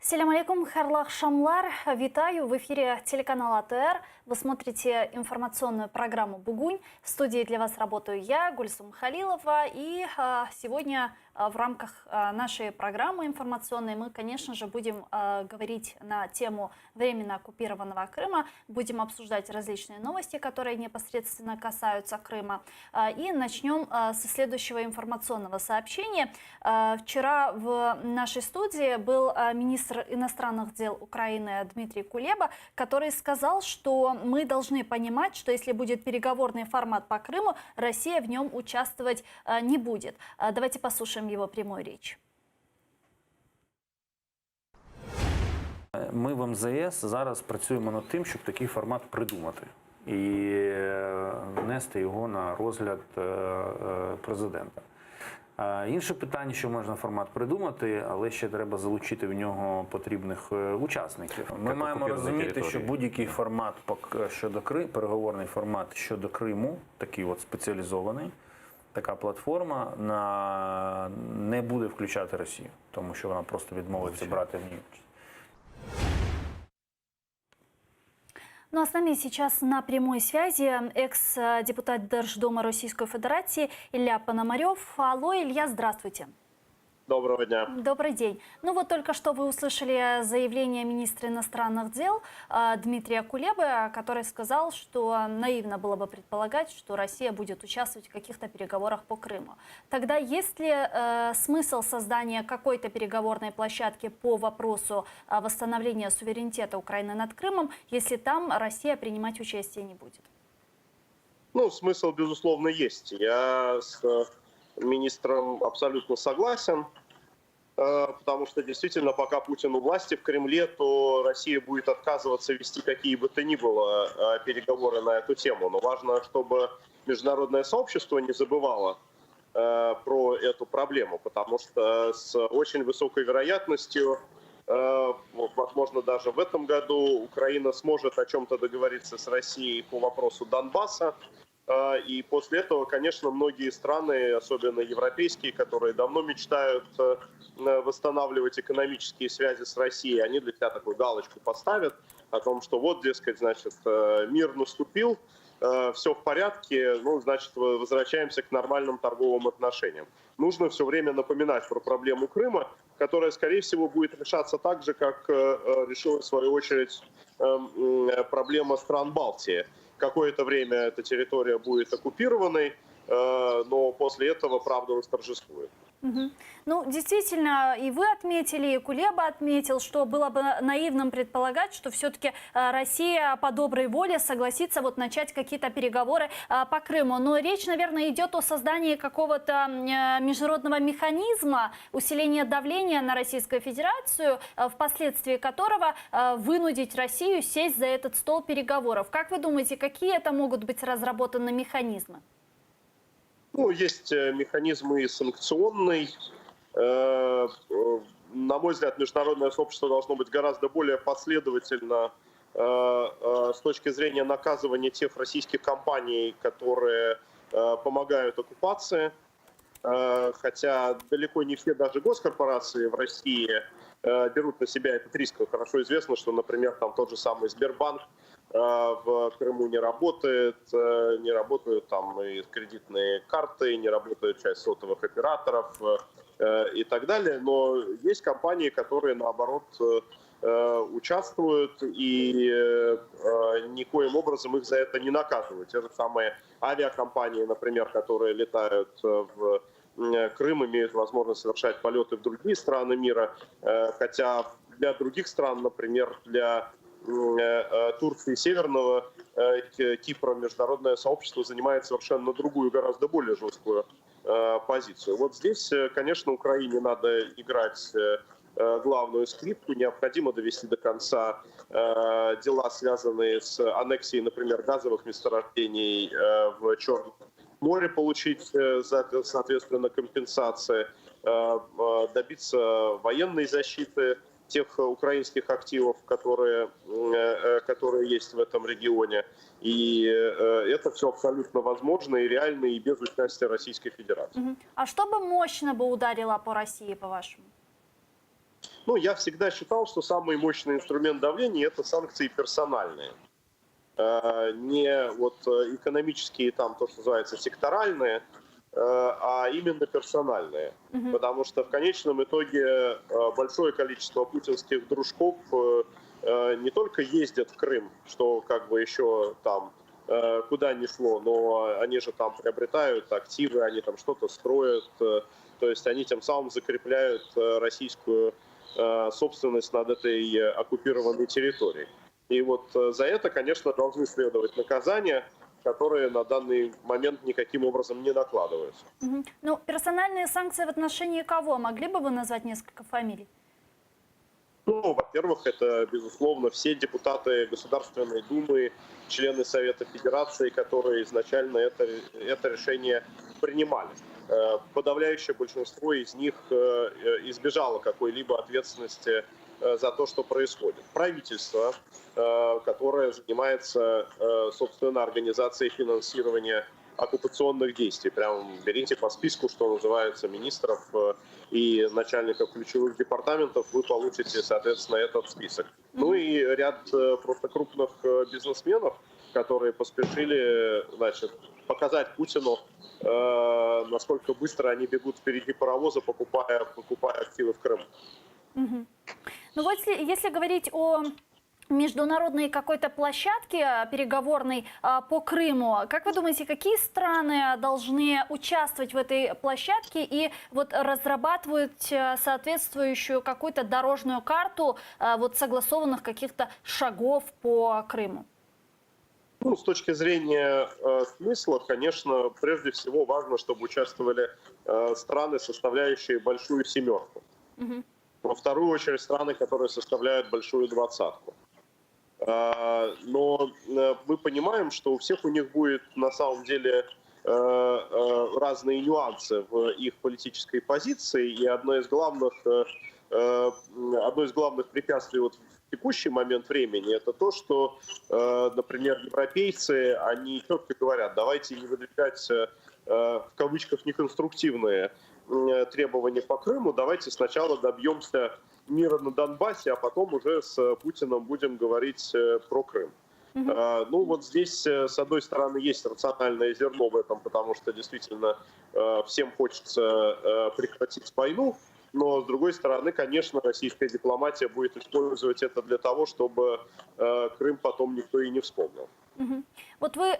Ассаляму алейкум, харлах шамлар. Витаю в эфире телеканала АТР. Вы смотрите информационную программу «Бугунь». В студии для вас работаю я, Гульсум Халилова. И сегодня в рамках нашей программы информационной мы, конечно же, будем говорить на тему временно оккупированного Крыма. Будем обсуждать различные новости, которые непосредственно касаются Крыма. И начнем со следующего информационного сообщения. Вчера в нашей студии был министр иностранных дел Украины Дмитрий Кулеба, который сказал, что мы должны понимать, что если будет переговорный формат по Крыму, Россия в нем участвовать не будет. Давайте послушаем его прямую речь. Ми в МЗС зараз працюємо над тим, щоб такий формат придумати і внести його на розгляд президента. Інше питання, що можна формат придумати, але ще треба залучити в нього потрібних учасників. Ми маємо розуміти, що будь-який формат щодо Криму, переговорний формат щодо Криму, такий от спеціалізований, така платформа не буде включати Росію, тому що вона просто відмовиться брати в ній участь. Ну а с нами сейчас на прямой связи экс-депутат Держдума Российской Федерации Илья Пономарев. Алло, Илья, здравствуйте. Доброго дня. Добрый день. Ну вот только что вы услышали заявление министра иностранных дел Дмитрия Кулебы, который сказал, что наивно было бы предполагать, что Россия будет участвовать в каких-то переговорах по Крыму. Тогда есть ли смысл создания какой-то переговорной площадки по вопросу восстановления суверенитета Украины над Крымом, если там Россия принимать участие не будет? Ну, смысл, безусловно, есть. Я с министром абсолютно согласен, потому что действительно, пока Путин у власти в Кремле, то Россия будет отказываться вести какие бы то ни было переговоры на эту тему. Но важно, чтобы международное сообщество не забывало про эту проблему, потому что с очень высокой вероятностью, возможно, даже в этом году Украина сможет о чем-то договориться с Россией по вопросу Донбасса. И после этого, конечно, многие страны, особенно европейские, которые давно мечтают восстанавливать экономические связи с Россией, они для себя такую галочку поставят о том, что вот, дескать, значит, мир наступил, все в порядке, ну, значит, возвращаемся к нормальным торговым отношениям. Нужно все время напоминать про проблему Крыма, которая, скорее всего, будет решаться так же, как решила, в свою очередь, проблема стран Балтии. Какое-то время эта территория будет оккупированной, но после этого правда восторжествует. Угу. Ну, действительно, и вы отметили, и Кулеба отметил, что было бы наивным предполагать, что все-таки Россия по доброй воле согласится вот начать какие-то переговоры по Крыму. Но речь, наверное, идет о создании какого-то международного механизма, усиления давления на Российскую Федерацию, впоследствии которого вынудить Россию сесть за этот стол переговоров. Как вы думаете, какие это могут быть разработаны механизмы? Ну, есть механизмы санкционный. На мой взгляд, международное сообщество должно быть гораздо более последовательно с точки зрения наказывания тех российских компаний, которые помогают оккупации. Хотя далеко не все даже госкорпорации в России берут на себя этот риск. Хорошо известно, что, например, там тот же самый Сбербанк в Крыму не работают там и кредитные карты, не работает часть сотовых операторов и так далее. Но есть компании, которые, наоборот, участвуют и никоим образом их за это не наказывают. Те же самые авиакомпании, например, которые летают в Крым, имеют возможность совершать полеты в другие страны мира, хотя для других стран, например, для Турции и Северного Кипра международное сообщество занимает совершенно другую, гораздо более жесткую позицию. Вот здесь, конечно, Украине надо играть главную скрипку. Необходимо довести до конца дела, связанные с аннексией, например, газовых месторождений в Черном море, получить, соответственно, компенсации, добиться военной защиты тех украинских активов, которые есть в этом регионе. И это все абсолютно возможно и реально, и без участия Российской Федерации. А что бы мощно бы ударило по России, по-вашему? Ну, я всегда считал, что самый мощный инструмент давления – это санкции персональные. Не вот экономические, там, то, что называется, секторальные, а именно персональные. Потому что в конечном итоге большое количество путинских дружков не только ездят в Крым, что как бы еще там куда ни шло, но они же там приобретают активы, они там что-то строят, то есть они тем самым закрепляют российскую собственность над этой оккупированной территорией. И вот за это, конечно, должны следовать наказания, которые на данный момент никаким образом не накладываются. Ну, персональные санкции в отношении кого? Могли бы вы назвать несколько фамилий? Ну, во-первых, это, безусловно, все депутаты Государственной Думы, члены Совета Федерации, которые изначально это решение принимали. Подавляющее большинство из них избежало какой-либо ответственности за то, что происходит. Правительство, которое занимается, собственно, организацией финансирования оккупационных действий. Прям берите по списку, что называется, министров и начальников ключевых департаментов, вы получите, соответственно, этот список. Ну и ряд просто крупных бизнесменов, которые поспешили, значит, показать Путину, насколько быстро они бегут впереди паровоза, покупая активы в Крыму. Ну вот если говорить о международной какой-то площадке переговорной по Крыму, как вы думаете, какие страны должны участвовать в этой площадке и вот разрабатывать соответствующую какую-то дорожную карту вот согласованных каких-то шагов по Крыму? Ну, с точки зрения смысла, конечно, прежде всего важно, чтобы участвовали страны, составляющие большую семерку. Во вторую очередь страны, которые составляют большую двадцатку. Но мы понимаем, что у всех у них будет на самом деле разные нюансы в их политической позиции. И одно из главных препятствий вот в текущий момент времени — это то, что, например, европейцы, они четко говорят: давайте не выдвигать в кавычках неконструктивные требования по Крыму, давайте сначала добьемся мира на Донбассе, а потом уже с Путиным будем говорить про Крым. Ну вот здесь, с одной стороны, есть рациональное зерно в этом, потому что действительно всем хочется прекратить войну, но с другой стороны, конечно, российская дипломатия будет использовать это для того, чтобы Крым потом никто и не вспомнил. Вот вы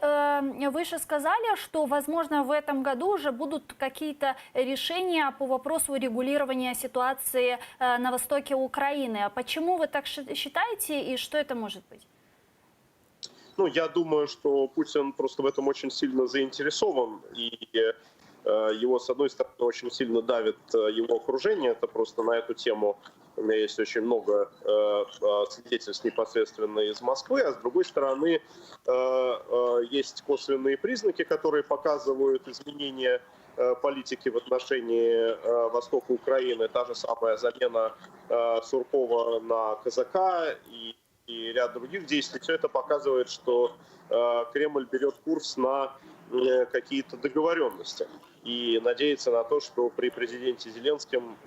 выше сказали, что, возможно, в этом году уже будут какие-то решения по вопросу регулирования ситуации на востоке Украины. А почему вы так считаете и что это может быть? Ну, я думаю, что Путин просто в этом очень сильно заинтересован, и его, с одной стороны, очень сильно давит его окружение. Это просто на эту тему у меня есть очень много свидетельств непосредственно из Москвы, а с другой стороны, есть косвенные признаки, которые показывают изменения политики в отношении востока Украины. Та же самая замена Суркова на Казака и ряд других действий. Все это показывает, что Кремль берет курс на какие-то договоренности и надеется на то, что при президенте Зеленском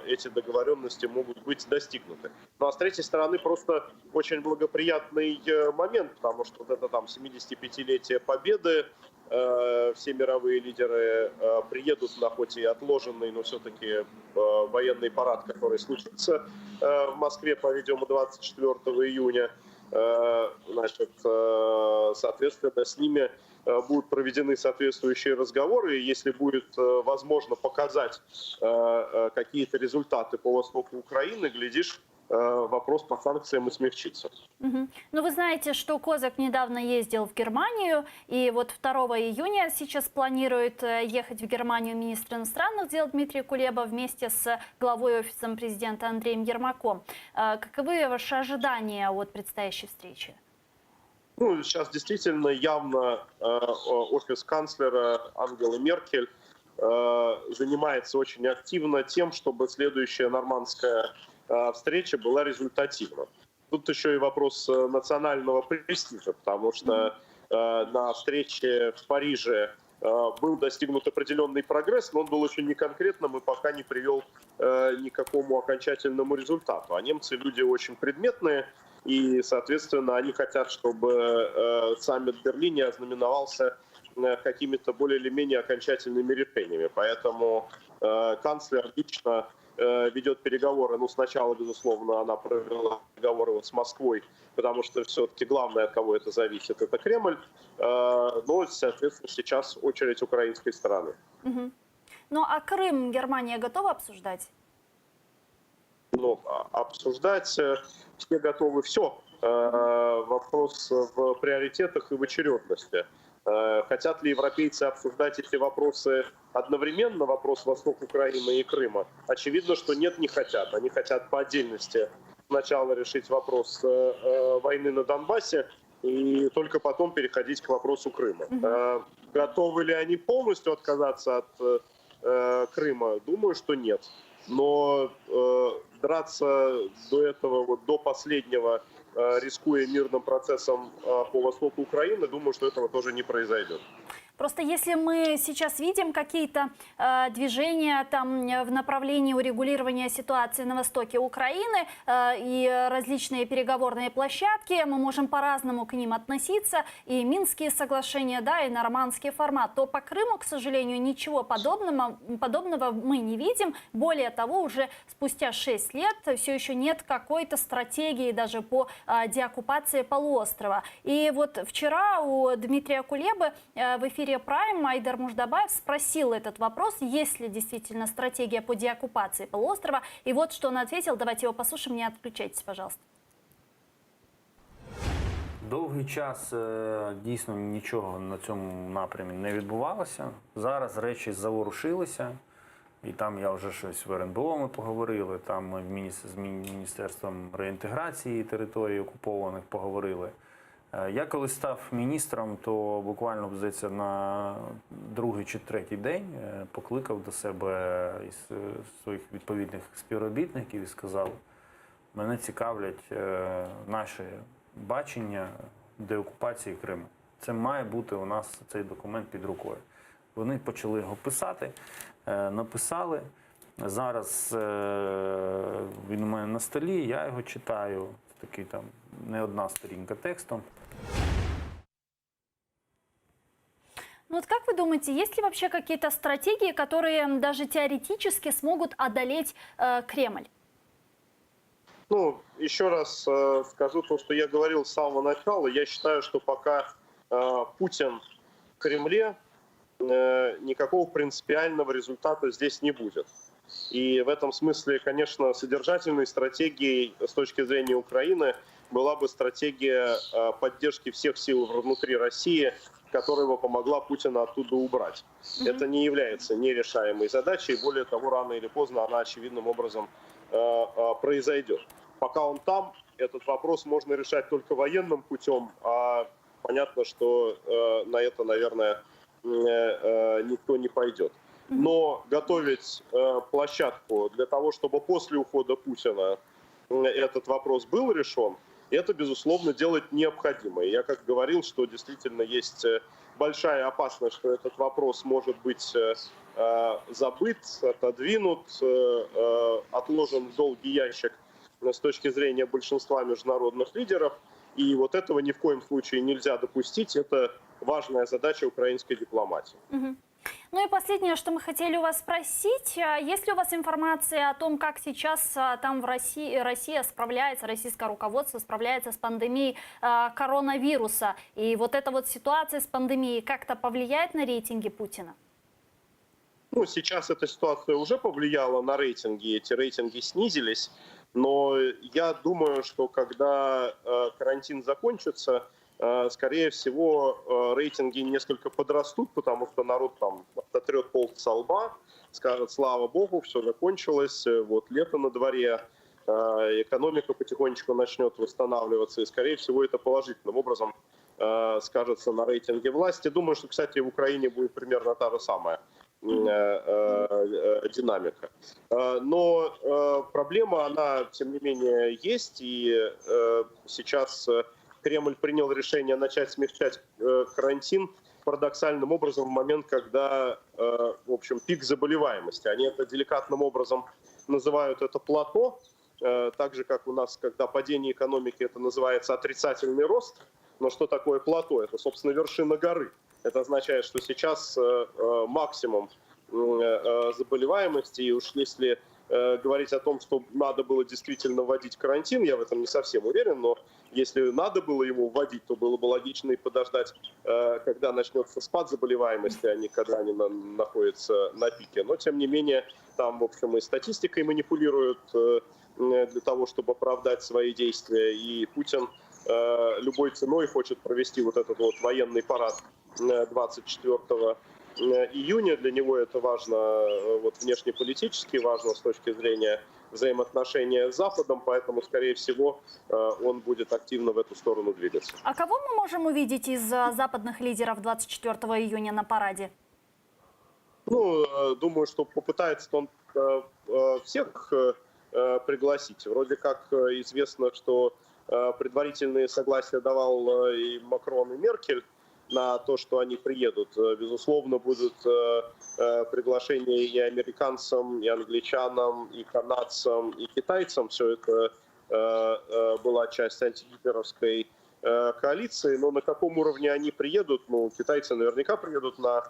эти договоренности могут быть достигнуты. Ну а с третьей стороны, просто очень благоприятный момент, потому что вот это там 75-летие Победы, все мировые лидеры приедут на хоть и отложенный, но все-таки военный парад, который случится в Москве, по-видимому, 24 июня. Значит, соответственно, с ними будут проведены соответствующие разговоры, и если будет возможно показать какие-то результаты по востоку Украины, глядишь, вопрос по санкциям и смягчится. Ну, вы знаете, что Козак недавно ездил в Германию, и вот 2 июня сейчас планирует ехать в Германию министр иностранных дел Дмитрий Кулеба вместе с главой офиса президента Андреем Ермаком. Каковы ваши ожидания от предстоящей встречи? Ну, сейчас действительно явно офис канцлера Ангелы Меркель занимается очень активно тем, чтобы следующая нормандская встреча была результативна. Тут еще и вопрос национального престижа, потому что на встрече в Париже был достигнут определенный прогресс, но он был очень неконкретным и пока не привел ни к какому окончательному результату. А немцы люди очень предметные, и, соответственно, они хотят, чтобы саммит в Берлине ознаменовался какими-то более или менее окончательными решениями. Поэтому канцлер лично ведет переговоры. Ну, сначала, безусловно, она провела переговоры вот с Москвой, потому что все-таки главное, от кого это зависит, это Кремль. Но, соответственно, сейчас очередь украинской стороны. Угу. Ну а Крым Германия готова обсуждать? Ну, обсуждать все готовы все. Вопрос в приоритетах и в очередности. Хотят ли европейцы обсуждать эти вопросы одновременно, вопрос восток Украины и Крыма? Очевидно, что нет, не хотят. Они хотят по отдельности сначала решить вопрос войны на Донбассе и только потом переходить к вопросу Крыма. Готовы ли они полностью отказаться от Крыма? Думаю, что нет. Но драться до этого, вот, до последнего, рискуя мирным процессом по востоку Украины, думаю, что этого тоже не произойдет. Просто если мы сейчас видим какие-то движения там в направлении урегулирования ситуации на востоке Украины и различные переговорные площадки, мы можем по-разному к ним относиться, и Минские соглашения, да, и нормандский формат, то по Крыму, к сожалению, ничего подобного мы не видим. Более того, уже спустя 6 лет все еще нет какой-то стратегии даже по деоккупации полуострова. И вот вчера у Дмитрия Кулебы в эфире Prime Айдар Муждабаев спросил этот вопрос, есть ли действительно стратегия по деоккупации полуострова. И вот что он ответил. Давайте его послушаем, не отключайтесь, пожалуйста. Довгий час дійсно нічого на цьому напрямі не відбувалося. Зараз речі заворушилися. І там я вже щось в РНБО ми поговорили, там ми з Міністерством реінтеграції територій окупованих поговорили. Я коли став міністром, то буквально, здається, на другий чи третій день покликав до себе із своїх відповідних співробітників і сказав, мене цікавлять наші бачення деокупації Криму. Це має бути у нас цей документ під рукою. Вони почали його писати, написали. Зараз він у мене на столі, я його читаю. Такий там не одна сторінка текстом. Ну вот как вы думаете, есть ли вообще какие-то стратегии, которые даже теоретически смогут одолеть Кремль? Ну, еще раз скажу то, что я говорил с самого начала. Я считаю, что пока Путин в Кремле, никакого принципиального результата здесь не будет. И в этом смысле, конечно, содержательной стратегией с точки зрения Украины была бы стратегия поддержки всех сил внутри России, которая бы помогла Путина оттуда убрать. Это не является нерешаемой задачей, более того, рано или поздно она очевидным образом произойдет. Пока он там, этот вопрос можно решать только военным путем, а понятно, что на это, наверное, никто не пойдет. Но готовить площадку для того, чтобы после ухода Путина этот вопрос был решен, это, безусловно, делать необходимо. И я как говорил, что действительно есть большая опасность, что этот вопрос может быть забыт, отодвинут, отложен в долгий ящик с точки зрения большинства международных лидеров. И вот этого ни в коем случае нельзя допустить. Это важная задача украинской дипломатии. Ну и последнее, что мы хотели у вас спросить. Есть ли у вас информация о том, как сейчас там в Россия справляется, российское руководство справляется с пандемией коронавируса? И вот эта вот ситуация с пандемией как-то повлияет на рейтинги Путина? Ну, сейчас эта ситуация уже повлияла на рейтинги, эти рейтинги снизились. Но я думаю, что когда карантин закончится, скорее всего, рейтинги несколько подрастут, потому что народ там ототрет пол со лба, скажет, слава богу, все закончилось, вот лето на дворе, экономика потихонечку начнет восстанавливаться, и, скорее всего, это положительным образом скажется на рейтинге власти. Думаю, что, кстати, в Украине будет примерно та же самая динамика. Но проблема, она, тем не менее, есть, и сейчас Кремль принял решение начать смягчать карантин парадоксальным образом в момент, когда, в общем, пик заболеваемости. Они это деликатным образом называют это плато, так же, как у нас, когда падение экономики, это называется отрицательный рост. Но что такое плато? Это, собственно, вершина горы. Это означает, что сейчас максимум заболеваемости, и уж если говорить о том, что надо было действительно вводить карантин, я в этом не совсем уверен, но если надо было его вводить, то было бы логично и подождать, когда начнется спад заболеваемости, а не когда они находятся на пике. Но, тем не менее, там, в общем, и статистикой манипулируют для того, чтобы оправдать свои действия, и Путин любой ценой хочет провести вот этот вот военный парад 24 июня. Для него это важно вот, внешнеполитически, важно с точки зрения взаимоотношения с Западом, поэтому, скорее всего, он будет активно в эту сторону двигаться. А кого мы можем увидеть из западных лидеров 24 июня на параде? Ну, думаю, что попытается он всех пригласить. Вроде как известно, что предварительные согласия давал и Макрон, и Меркель на то, что они приедут. Безусловно, будут приглашения и американцам, и англичанам, и канадцам, и китайцам. Все это была часть антигитлеровской коалиции. Но на каком уровне они приедут? Ну, китайцы наверняка приедут на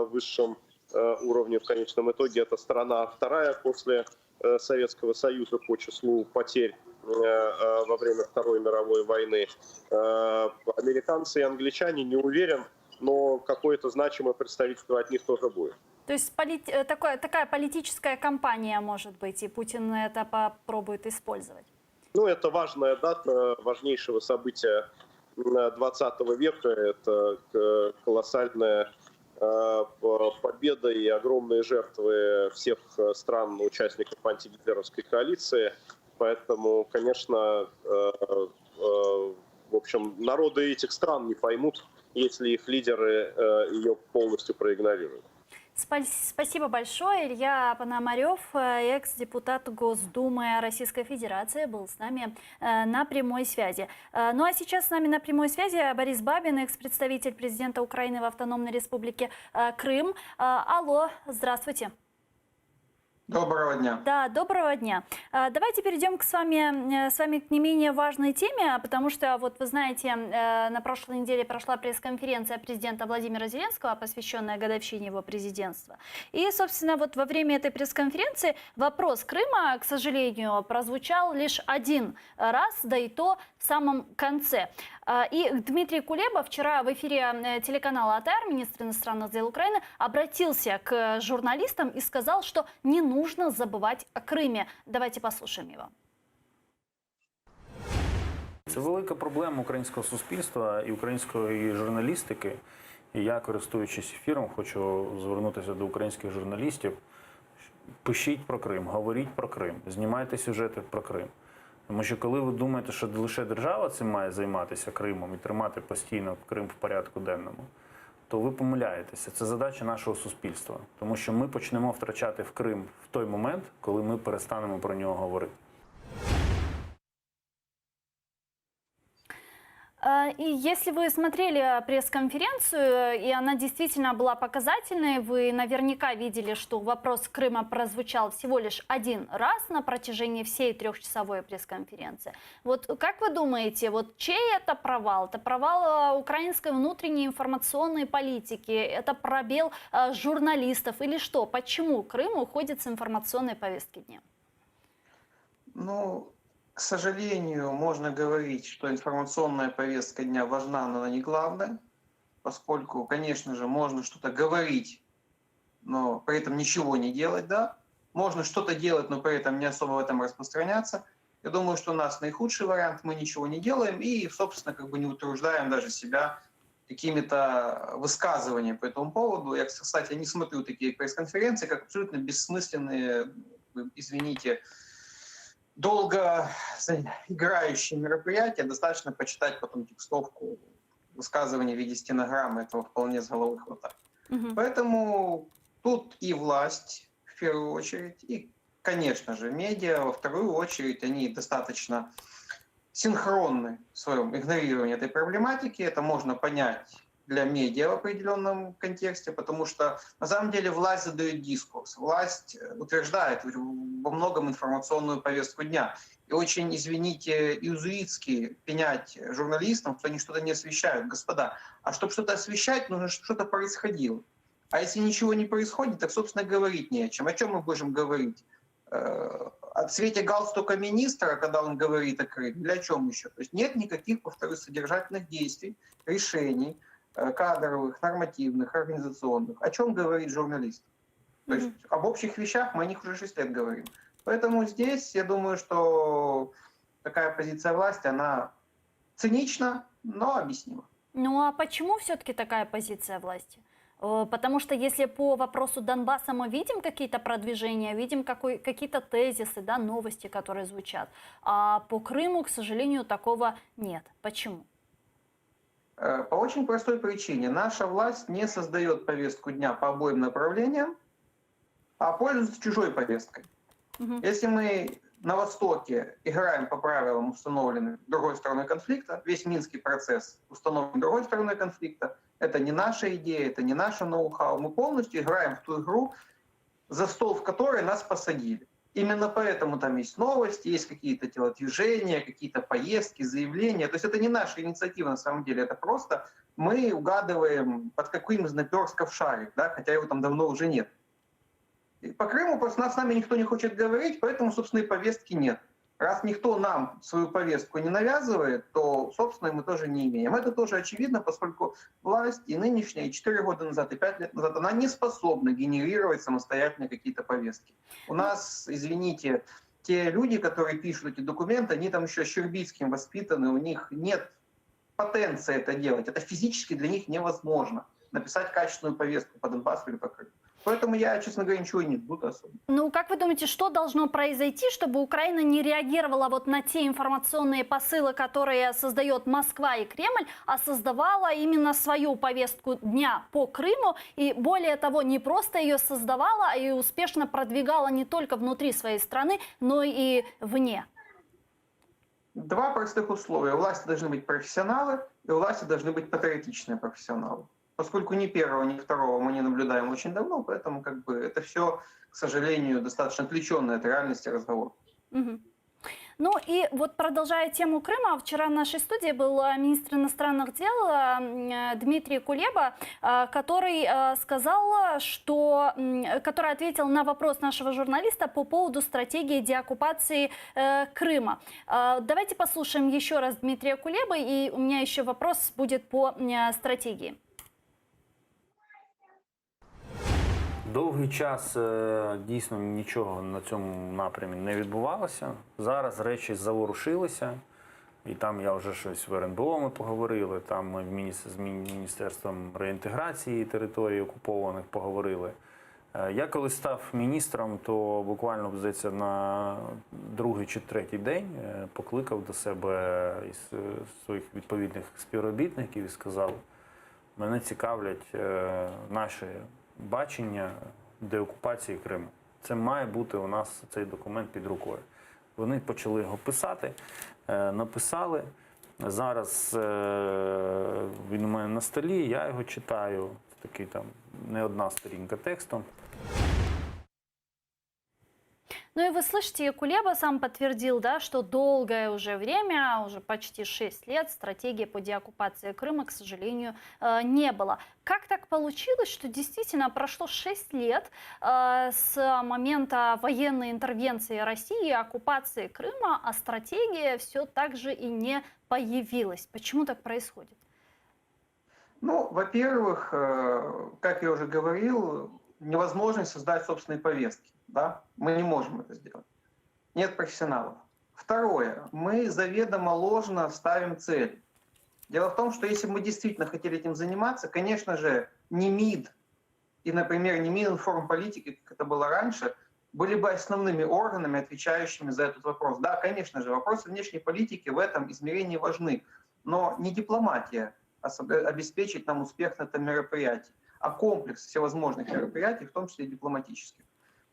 высшем уровне. В конечном итоге это страна вторая после Советского Союза по числу потерь во время Второй мировой войны. Американцы и англичане, не уверен, но какое-то значимое представительство от них тоже будет. То есть такая политическая кампания может быть, и Путин это попробует использовать? Ну, это важная дата важнейшего события 20 века. Это колоссальная победа и огромные жертвы всех стран, участников антигитлеровской коалиции. Поэтому, конечно, в общем, народы этих стран не поймут, если их лидеры ее полностью проигнорируют. Спасибо большое. Илья Пономарев, экс-депутат Госдумы Российской Федерации, был с нами на прямой связи. Ну а сейчас с нами на прямой связи Борис Бабин, экс-представитель президента Украины в Автономной Республике Крым. Алло, здравствуйте. Доброго дня. Да, доброго дня. Давайте перейдем с вами к не менее важной теме, потому что, вот вы знаете, на прошлой неделе прошла пресс-конференция президента Владимира Зеленского, посвященная годовщине его президентства. И, собственно, вот во время этой пресс-конференции вопрос Крыма, к сожалению, прозвучал лишь один раз, да и то в самом конце. И Дмитрий Кулеба вчера в эфире телеканала АТР, министр иностранных дел Украины, обратился к журналистам и сказал, что не нужно забывать о Кримі. Давайте послушаем его. Це велика проблема українського суспільства і української журналістики. І я, користуючись ефіром, хочу звернутися до українських журналістів. Пишіть про Крим, говоріть про Крим, знімайте сюжети про Крим. Тому що коли ви думаєте, що лише держава цим має займатися Кримом і тримати постійно Крим в порядку денному, то ви помиляєтеся. Це задача нашого суспільства. Тому що ми почнемо втрачати в Крим в той момент, коли ми перестанемо про нього говорити. И если вы смотрели пресс-конференцию, и она действительно была показательной, вы наверняка видели, что вопрос Крыма прозвучал всего лишь один раз на протяжении всей трехчасовой пресс-конференции. Вот как вы думаете, вот чей это провал? Это провал украинской внутренней информационной политики? Это пробел журналистов или что? Почему Крым уходит с информационной повестки дня? Ну, к сожалению, можно говорить, что информационная повестка дня важна, но она не главная, поскольку, конечно же, можно что-то говорить, но при этом ничего не делать, да? Можно что-то делать, но при этом не особо в этом распространяться. Я думаю, что у нас наихудший вариант, мы ничего не делаем и, собственно, как бы не утруждаем даже себя какими-то высказываниями по этому поводу. Я, кстати, не смотрю такие пресс-конференции, как абсолютно бессмысленные, извините, долго играющие мероприятия. Достаточно почитать потом текстовку высказывания в виде стенограммы, этого вполне с головы хватает. Поэтому тут и власть в первую очередь, и, конечно же, медиа во вторую очередь, они достаточно синхронны в своем игнорировании этой проблематики. Это можно понять для медиа в определенном контексте, потому что на самом деле власть задает дискурс, власть утверждает во многом информационную повестку дня. И очень, извините, иезуитски пенять журналистам, что они что-то не освещают. Господа, а чтобы что-то освещать, нужно, чтобы что-то происходило. А если ничего не происходит, так, собственно, говорить не о чем. О чем мы будем говорить? О цвете галстука министра, когда он говорит о Крыме, или о чем еще? То есть нет никаких, повторюсь, содержательных действий, решений, кадровых, нормативных, организационных. О чем говорит журналист? То есть об общих вещах мы о них уже 6 лет говорим. Поэтому здесь, я думаю, что такая позиция власти, она цинична, но объяснима. Ну а почему все-таки такая позиция власти? Потому что если по вопросу Донбасса мы видим какие-то продвижения, видим какие-то тезисы, да, новости, которые звучат, а по Крыму, к сожалению, такого нет. Почему? По очень простой причине. Наша власть не создает повестку дня по обоим направлениям, а пользуется чужой повесткой. Если мы на Востоке играем по правилам, установленным другой стороной конфликта, весь Минский процесс установлен другой стороной конфликта, это не наша идея, это не наше ноу-хау. Мы полностью играем в ту игру, за стол в которой нас посадили. Именно поэтому там есть новости, есть какие-то телодвижения, какие-то поездки, заявления. То есть это не наша инициатива на самом деле, это просто мы угадываем, под каким из наперсков шарик, да, хотя его там давно уже нет. И по Крыму просто с нами никто не хочет говорить, поэтому, собственно, и повестки нет. Раз никто нам свою повестку не навязывает, то, собственно, мы тоже не имеем. Это тоже очевидно, поскольку власть и нынешняя, и 4 года назад, и 5 лет назад, она не способна генерировать самостоятельно какие-то повестки. У нас, извините, те люди, которые пишут эти документы, они там еще Щербицким воспитаны, у них нет потенции это делать. Это физически для них невозможно. Написать качественную повестку по Донбассу или по Крыму. Поэтому я, честно говоря, ничего не буду особо. Ну, как вы думаете, что должно произойти, чтобы Украина не реагировала вот на те информационные посылы, которые создает Москва и Кремль, а создавала именно свою повестку дня по Крыму, и более того, не просто ее создавала, а и успешно продвигала не только внутри своей страны, но и вне? 2 простых условия. У власти должны быть профессионалы, и у власти должны быть патриотичные профессионалы. Поскольку ни первого, ни второго мы не наблюдаем очень давно, поэтому как бы это все, к сожалению, достаточно отвлеченный от реальности разговор. Ну и вот продолжая тему Крыма, вчера в нашей студии был министр иностранных дел Дмитрий Кулеба, который сказал, который ответил на вопрос нашего журналиста по поводу стратегии деоккупации Крыма. Давайте послушаем еще раз Дмитрия Кулебы, и у меня еще вопрос будет по стратегии. Довгий час дійсно нічого на цьому напрямі не відбувалося. Зараз речі заворушилися, і там я вже щось в РНБО ми поговорили, там ми з Міністерством реінтеграції територій окупованих поговорили. Я коли став міністром, то буквально, здається, на 2-й чи 3-й день покликав до себе із своїх відповідних співробітників і сказав, мене цікавлять наші бачення деокупації Криму. Це має бути у нас цей документ під рукою. Вони почали його писати, написали. Зараз він у мене на столі, я його читаю. Це такий там не одна сторінка текстом. Ну и вы слышите, Кулеба сам подтвердил, да, что долгое уже время, уже почти 6 лет, стратегии по деоккупации Крыма, к сожалению, не было. Как так получилось, что действительно прошло 6 лет с момента военной интервенции России и оккупации Крыма, а стратегия все так же и не появилась? Почему так происходит? Ну, во-первых, как я уже говорил, невозможно создать собственные повестки. Да? Мы не можем это сделать. Нет профессионалов. Второе. Мы заведомо ложно ставим цель. Дело в том, что если бы мы действительно хотели этим заниматься, конечно же, не МИД и, например, не Мининформполитики, как это было раньше, были бы основными органами, отвечающими за этот вопрос. Да, конечно же, вопросы внешней политики в этом измерении важны, но не дипломатия обеспечит нам успех на этом мероприятии, а комплекс всевозможных мероприятий, в том числе и дипломатических.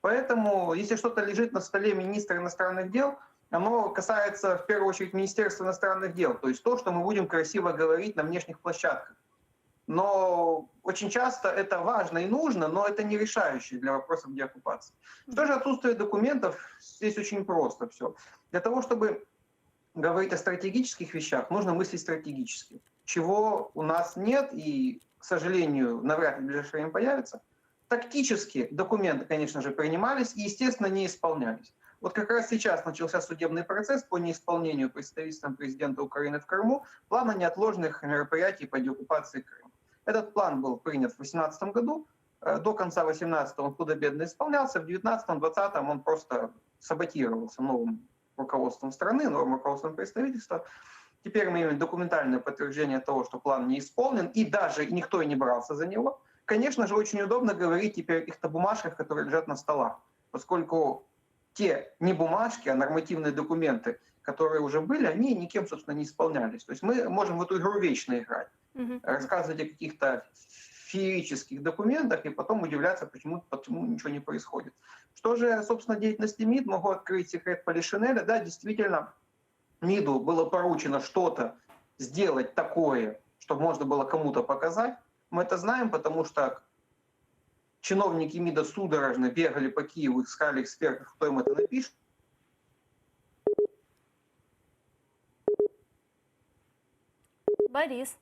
Поэтому, если что-то лежит на столе министра иностранных дел, оно касается в первую очередь Министерства иностранных дел, то есть то, что мы будем красиво говорить на внешних площадках. Но очень часто это важно и нужно, но это не решающее для вопросов деоккупации. Что же отсутствие документов? Здесь очень просто все. Для того, чтобы говорить о стратегических вещах, нужно мыслить стратегически, чего у нас нет и, к сожалению, навряд ли в ближайшее время появится. Тактически документы, конечно же, принимались и, естественно, не исполнялись. Вот как раз сейчас начался судебный процесс по неисполнению представительством президента Украины в Крыму плана неотложных мероприятий по деоккупации Крыма. Этот план был принят в 2018 году, до конца 2018 он худо-бедно исполнялся, в 2019-2020 он просто саботировался новым руководством страны, новым руководством правительства. Теперь мы имеем документальное подтверждение того, что план не исполнен, и даже никто и не брался за него. Конечно же, очень удобно говорить теперь о каких-то бумажках, которые лежат на столах, поскольку те не бумажки, а нормативные документы, которые уже были, они никем, собственно, не исполнялись. То есть мы можем в эту игру вечно играть, рассказывать о каких-то феерических документах и потом удивляться, почему ничего не происходит. Что же, собственно, деятельности МИД? Могу открыть секрет Полишинеля. Да, действительно, МИДу было поручено что-то сделать такое, чтобы можно было кому-то показать. Мы это знаем, потому что чиновники МИДа судорожно бегали по Киеву, искали экспертов, кто им это напишет. Борис.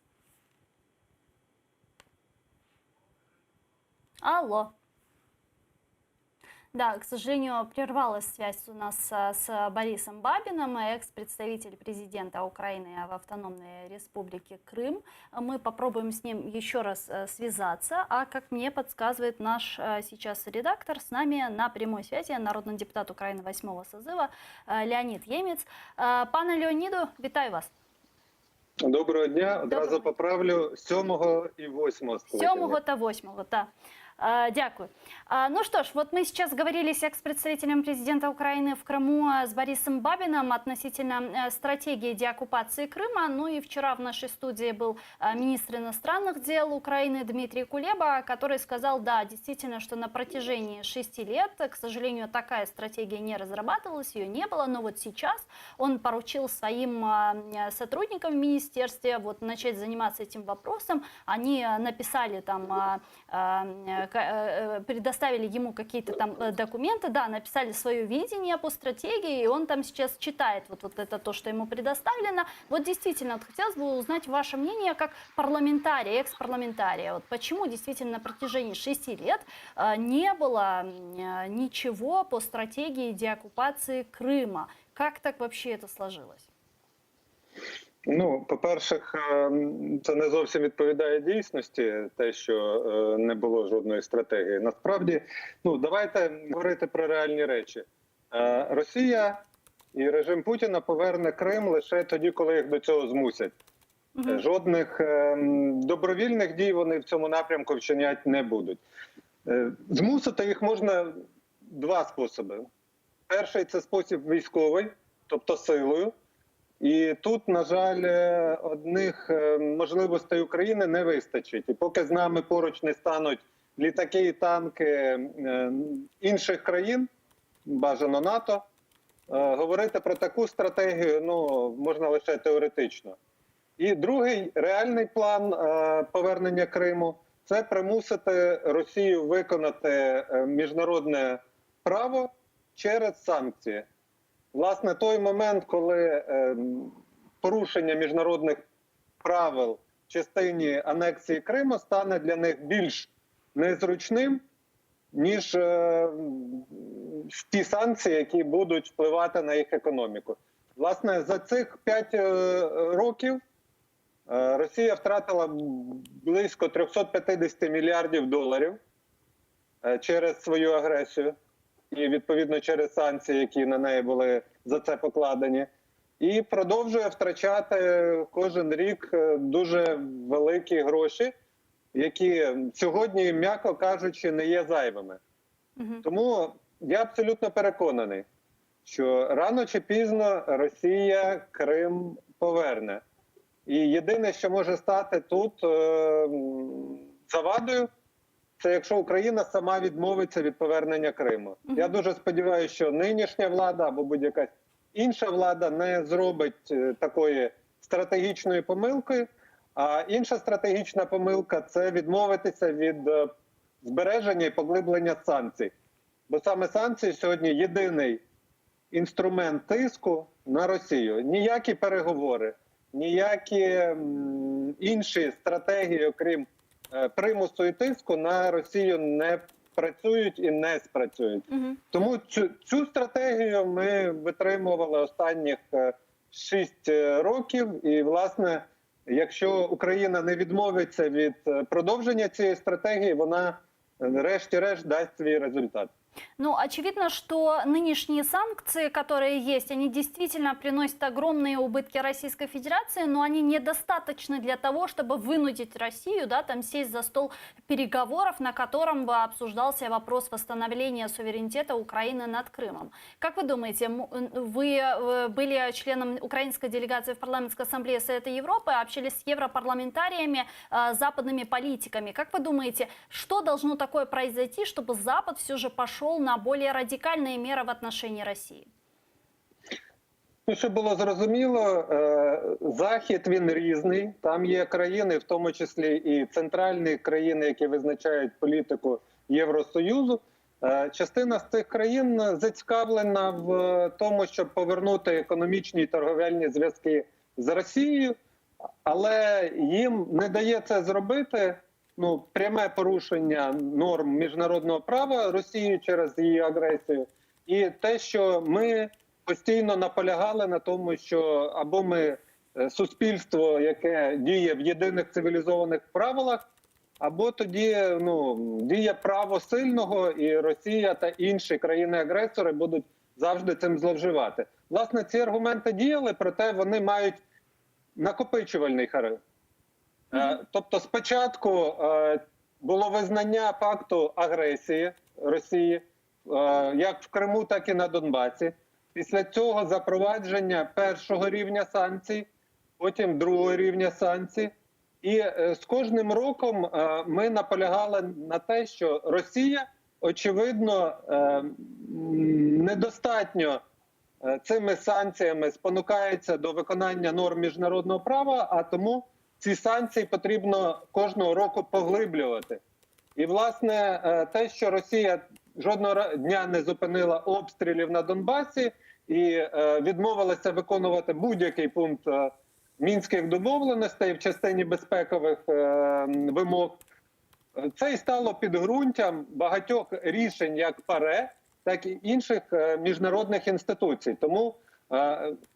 Алло. Да, к сожалению, прервалась связь у нас с Борисом Бабиным, экс-представитель президента Украины в Автономной Республике Крым. Мы попробуем с ним еще раз связаться, а как мне подсказывает наш сейчас редактор, с нами на прямой связи народний депутат України 8-го созыва Леонід Ємець. Пане Леоніду, вітаю вас. Доброго дня. Одразу поправлю 7-го и 8-го скликання. 7-го та 8-го, так. Дякую. Ну что ж, вот мы сейчас говорили с экс-представителем президента Украины в Крыму с Борисом Бабиным относительно стратегии деоккупации Крыма. Ну и вчера в нашей студии был министр иностранных дел Украины Дмитрий Кулеба, который сказал, да, действительно, что на протяжении 6 лет, к сожалению, такая стратегия не разрабатывалась, ее не было, но вот сейчас он поручил своим сотрудникам в министерстве вот начать заниматься этим вопросом. Они написали там, предоставили ему какие-то там документы, да, написали свое видение по стратегии, и он там сейчас читает вот это то, что ему предоставлено. Вот действительно, вот хотелось бы узнать ваше мнение как парламентария, экс-парламентария. Вот почему действительно на протяжении 6 лет не было ничего по стратегии деоккупации Крыма? Как так вообще это сложилось? Ну, по-перше, це не зовсім відповідає дійсності, те, що не було жодної стратегії. Насправді, ну, давайте говорити про реальні речі. Росія і режим Путіна поверне Крим лише тоді, коли їх до цього змусять. Жодних добровільних дій вони в цьому напрямку вчиняти не будуть. Змусити їх можна два способи. Перший – це спосіб військовий, тобто силою. І тут, на жаль, одних можливостей України не вистачить. І поки з нами поруч не стануть літаки і танки інших країн, бажано НАТО, говорити про таку стратегію ну, можна лише теоретично. І другий реальний план повернення Криму – це примусити Росію виконати міжнародне право через санкції. Власне, той момент, коли порушення міжнародних правил в частині анексії Криму стане для них більш незручним, ніж ті санкції, які будуть впливати на їх економіку. Власне, за цих 5 років Росія втратила близько 350 мільярдів доларів через свою агресію. І, відповідно, через санкції, які на неї були за це покладені. І продовжує втрачати кожен рік дуже великі гроші, які сьогодні, м'яко кажучи, не є зайвими. Тому я абсолютно переконаний, що рано чи пізно Росія Крим поверне. І єдине, що може стати тут завадою, це якщо Україна сама відмовиться від повернення Криму. Я дуже сподіваюся, що нинішня влада або будь-яка інша влада не зробить такої стратегічної помилки. А інша стратегічна помилка – це відмовитися від збереження і поглиблення санкцій. Бо саме санкції сьогодні єдиний інструмент тиску на Росію. Ніякі переговори, ніякі інші стратегії, окрім примусу і тиску, на Росію не працюють і не спрацюють. Тому цю стратегію ми витримували останніх 6 років. І, власне, якщо Україна не відмовиться від продовження цієї стратегії, вона, решті-решт, дасть свій результат. Ну, очевидно, что нынешние санкции, которые есть, они действительно приносят огромные убытки Российской Федерации, но они недостаточны для того, чтобы вынудить Россию, да, там сесть за стол переговоров, на котором бы обсуждался вопрос восстановления суверенитета Украины над Крымом. Как вы думаете, вы были членом украинской делегации в парламентской ассамблее Совета Европы, общались с европарламентариями, западными политиками. Как вы думаете, что должно такое произойти, чтобы Запад все же пошел на более радикальные меры в отношении России? Ну, щоб було зрозуміло, Захід, він різний. Там є країни, в тому числі і центральні країни, які визначають політику Євросоюзу. Частина з цих країн зацікавлена в тому, щоб повернути економічні і торговельні зв'язки з Росією, але їм не дає це зробити пряме порушення норм міжнародного права Росії через її агресію. І те, що ми постійно наполягали на тому, що або ми суспільство, яке діє в єдиних цивілізованих правилах, або тоді діє право сильного, і Росія та інші країни-агресори будуть завжди цим зловживати. Власне, ці аргументи діяли, проте вони мають накопичувальний характер. Тобто спочатку було визнання факту агресії Росії, як в Криму, так і на Донбасі. Після цього запровадження першого рівня санкцій, потім другого рівня санкцій. І з кожним роком ми наполягали на те, що Росія, очевидно, недостатньо цими санкціями спонукається до виконання норм міжнародного права, а тому ці санкції потрібно кожного року поглиблювати. І, власне, те, що Росія жодного дня не зупинила обстрілів на Донбасі і відмовилася виконувати будь-який пункт Мінських домовленостей в частині безпекових вимог, це і стало підґрунтям багатьох рішень як ПАРЕ, так і інших міжнародних інституцій. Тому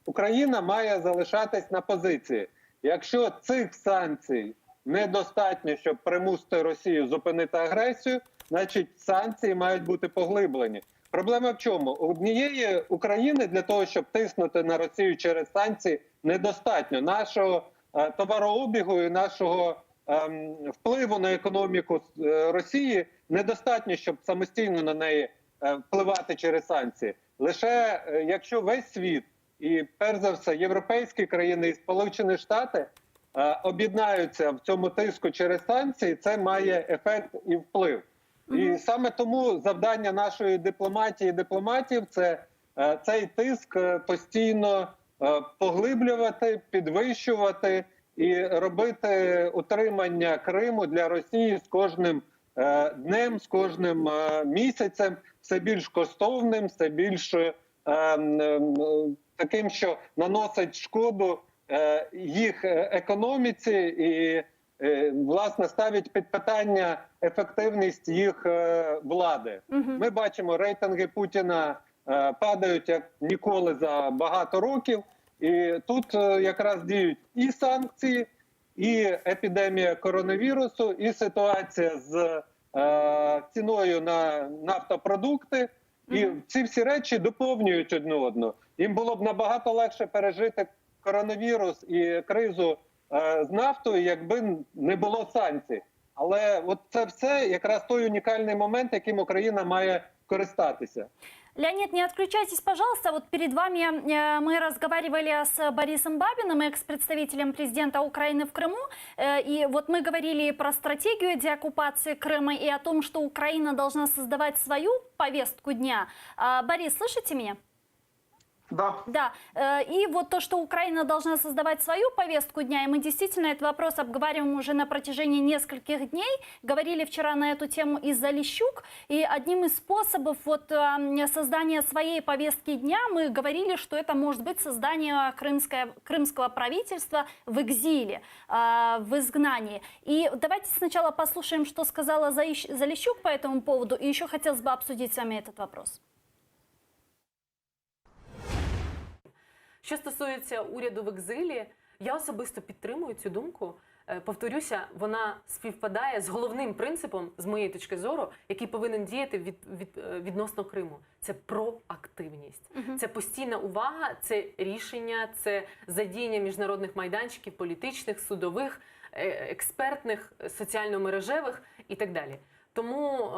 Україна має залишатись на позиції. Якщо цих санкцій недостатньо, щоб примусити Росію зупинити агресію, значить санкції мають бути поглиблені. Проблема в чому? Однієї України для того, щоб тиснути на Росію через санкції, недостатньо. Нашого товарообігу і нашого впливу на економіку Росії недостатньо, щоб самостійно на неї впливати через санкції. Лише якщо весь світ і, перш за все, європейські країни і Сполучені Штати об'єднаються в цьому тиску через санкції, це має ефект і вплив. І саме тому завдання нашої дипломатії і дипломатів – це цей тиск постійно поглиблювати, підвищувати і робити утримання Криму для Росії з кожним днем, з кожним місяцем все більш коштовним, все більш таким, що наносить шкоду їх економіці і, власне, ставить під питання ефективність їх влади. Ми бачимо, рейтинги Путіна падають як ніколи за багато років. І тут якраз діють і санкції, і епідемія коронавірусу, і ситуація з ціною на нафтопродукти. І ці всі речі доповнюють одну одну. Їм було б набагато легше пережити коронавірус і кризу з нафтою, якби не було санкцій. Але от це все якраз той унікальний момент, яким Україна має користатися. Леонид, не отключайтесь, пожалуйста. Вот перед вами мы разговаривали с Борисом Бабиным, экс-представителем президента Украины в Крыму. И вот мы говорили про стратегию деоккупации Крыма и о том, что Украина должна создавать свою повестку дня. Борис, слышите меня? Да. Да, и вот то, что Украина должна создавать свою повестку дня, и мы действительно этот вопрос обговариваем уже на протяжении нескольких дней. Говорили вчера на эту тему и Залищук, и одним из способов вот создания своей повестки дня мы говорили, что это может быть создание крымского правительства в экзиле, в изгнании. И давайте сначала послушаем, что сказала Залищук по этому поводу, и еще хотелось бы обсудить с вами этот вопрос. Що стосується уряду в екзилі, я особисто підтримую цю думку. Повторюся, вона співпадає з головним принципом, з моєї точки зору, який повинен діяти відносно Криму. Це проактивність. Це постійна увага, це рішення, це задіяння міжнародних майданчиків, політичних, судових, експертних, соціально-мережевих і так далі. Тому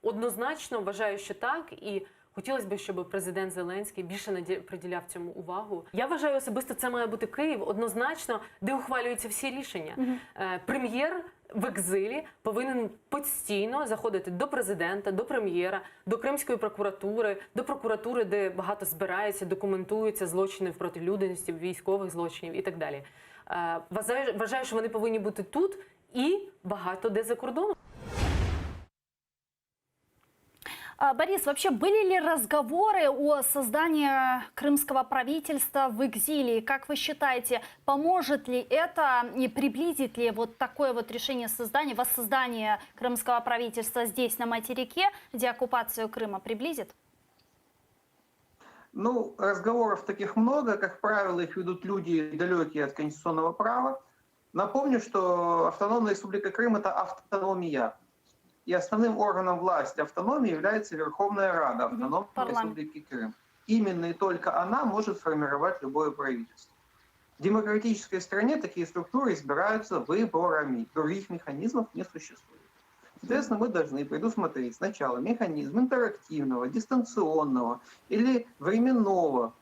однозначно вважаю, що так, і хотілося б, щоб президент Зеленський більше приділяв цьому увагу. Я вважаю особисто, це має бути Київ, однозначно, де ухвалюються всі рішення. Прем'єр в екзилі повинен постійно заходити до президента, до прем'єра, до Кримської прокуратури, до прокуратури, де багато збирається, документуються злочини проти людяності, військових злочинів і так далі. Вважаю, що вони повинні бути тут і багато де за кордоном. Борис, вообще были ли разговоры о создании крымского правительства в экзиле? Как вы считаете, поможет ли это и приблизит ли вот такое вот решение создания, воссоздание крымского правительства здесь, на материке, где оккупацию Крыма приблизит? Ну, разговоров таких много. Как правило, их ведут люди, далекие от конституционного права. Напомню, что автономная республика Крым – это автономия. И основным органом власти автономии является Верховная Рада Автономной Республики Крым. Именно и только она может сформировать любое правительство. В демократической стране такие структуры избираются выборами. Других механизмов не существует. Соответственно, мы должны предусмотреть сначала механизм интерактивного, дистанционного или временного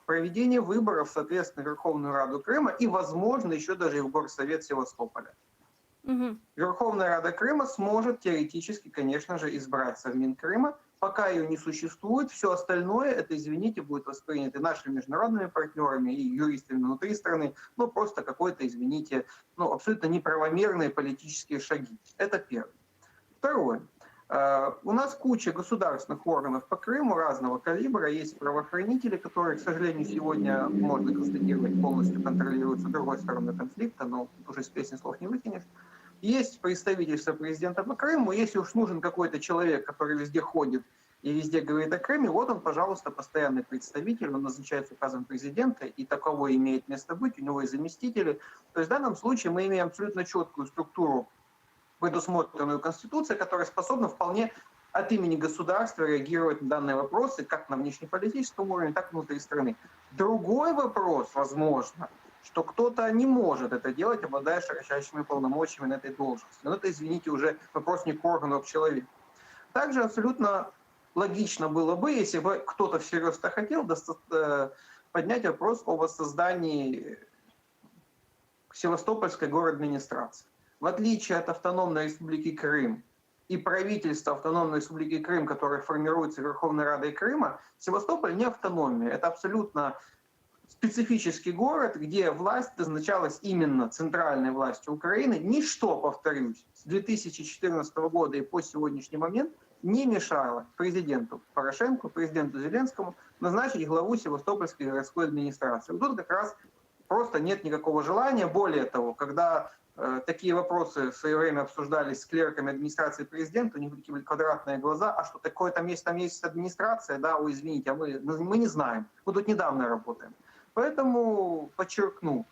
проведения выборов, соответственно, в Верховную Раду Крыма и, возможно, еще даже и в Горсовет Севастополя. Верховная Рада Крыма сможет теоретически, конечно же, избраться в Минкрыма. Пока ее не существует, все остальное, это, извините, будет воспринято нашими международными партнерами и юристами внутри страны, ну, просто какой-то, извините, ну, абсолютно неправомерные политические шаги. Это первое. Второе. У нас куча государственных органов по Крыму разного калибра. Есть правоохранители, которые, к сожалению, сегодня, можно констатировать, полностью контролируются другой стороной конфликта, но уже с песни слов не выкинешь. Есть представительство президента по Крыму. Если уж нужен какой-то человек, который везде ходит и везде говорит о Крыме, вот он, пожалуйста, постоянный представитель, он назначается указом президента, и таково имеет место быть, у него есть заместители. То есть в данном случае мы имеем абсолютно четкую структуру, предусмотренную Конституцией, которая способна вполне от имени государства реагировать на данные вопросы как на внешнеполитическом уровне, так и внутри страны. Другой вопрос, возможно, что кто-то не может это делать, обладая широчайшими полномочиями на этой должности. Но это, извините, уже вопрос не к органу, а к человеку. Также абсолютно логично было бы, если бы кто-то всерьез-то хотел, поднять вопрос о воссоздании Севастопольской город-администрации. В отличие от автономной республики Крым и правительства автономной республики Крым, которое формируется Верховной Радой Крыма, Севастополь не автономия. Это абсолютно специфический город, где власть назначалась именно центральной властью Украины. Ничто, повторюсь, с 2014 года и по сегодняшний момент не мешало президенту Порошенко, президенту Зеленскому назначить главу Севастопольской городской администрации. Вот тут как раз просто нет никакого желания. Более того, когда такие вопросы в свое время обсуждались с клерками администрации президента, у них были квадратные глаза, а что такое там есть администрация, да, ой, извините, а мы не знаем, мы тут недавно работаем. Поэтому подчеркну,